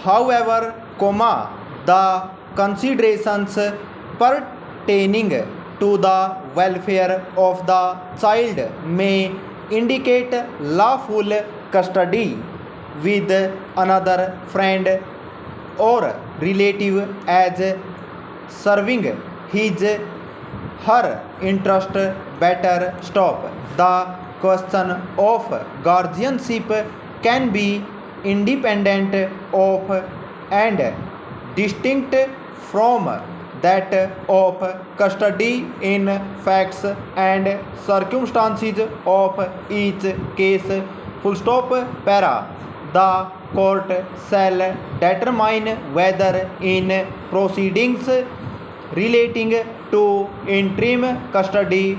However, the considerations pertaining to the welfare of the child may indicate lawful custody with another friend or relative as serving his her interest better. Stop. The question of guardianship can be independent of and distinct from that of custody in facts and circumstances of each case. Full stop. Para. The court shall determine whether in proceedings relating to interim custody,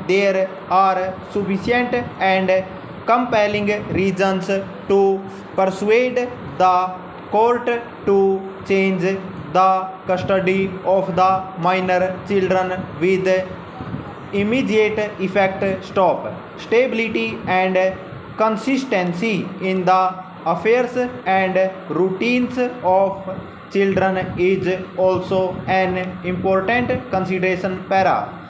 there are sufficient and compelling reasons to persuade the court to change the custody of the minor children with immediate effect. Stop. Stability and consistency in the affairs and routines of children is also an important consideration. Para.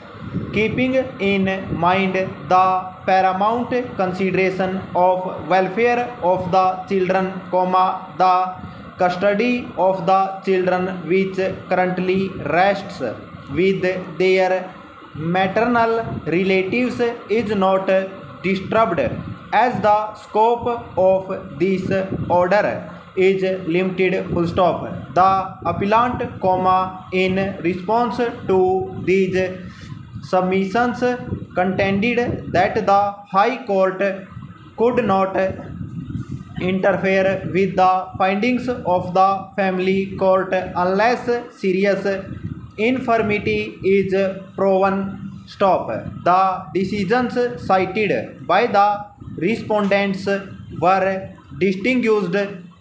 Keeping in mind the paramount consideration of welfare of the children, the custody of the children which currently rests with their maternal relatives is not disturbed, as the scope of this order is limited. Full stop. The appellant, in response to these submissions, contended that the High Court could not interfere with the findings of the family court unless serious infirmity is proven. Stop. The decisions cited by the respondents were distinguished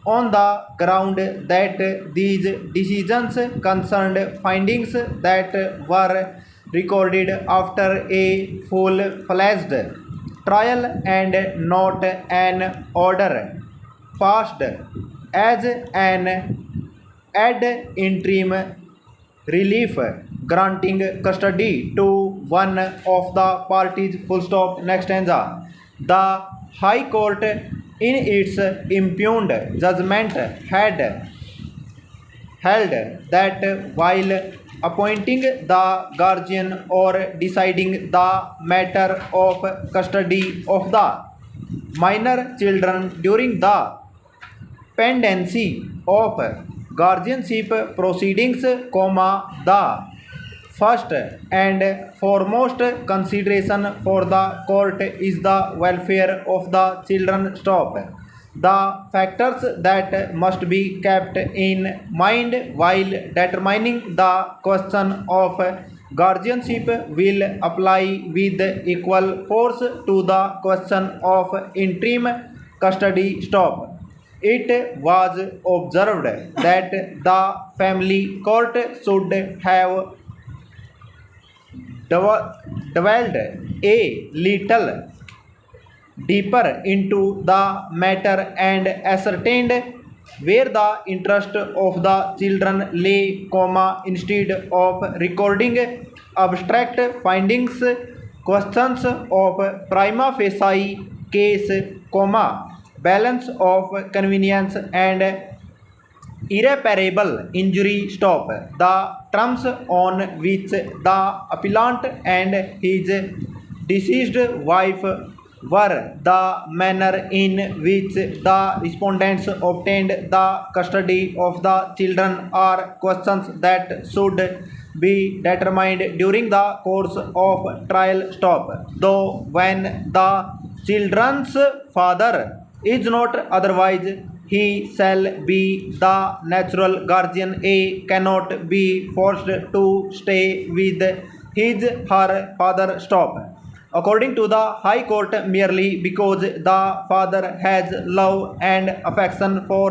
on the ground that these decisions concerned findings that were recorded after a full-fledged trial and not an order passed as an ad interim relief granting custody to one of the parties. Full stop. Next stanza. The High Court in its impugned judgment had held that while appointing the guardian or deciding the matter of custody of the minor children during the pendency of guardianship proceedings, the first and foremost consideration for the court is the welfare of the children. Stop. The factors that must be kept in mind while determining the question of guardianship will apply with equal force to the question of interim custody. Stop. It was observed that the family court should have dwelled a little deeper into the matter and ascertained where the interest of the children lay, instead of recording abstract findings. Questions of prima facie case, balance of convenience and irreparable injury. Stop. The terms on which the appellant and his deceased wife were the manner in which the respondents obtained the custody of the children are questions that should be determined during the course of trial. Stop. Though when the children's father is not otherwise, he shall be the natural guardian. A cannot be forced to stay with his her father. Stop. According to the High Court, merely because the father has love and affection for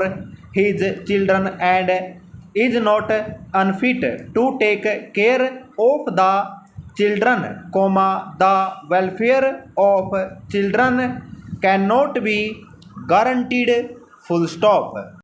his children and is not unfit to take care of the children, the welfare of children cannot be guaranteed. Full stop.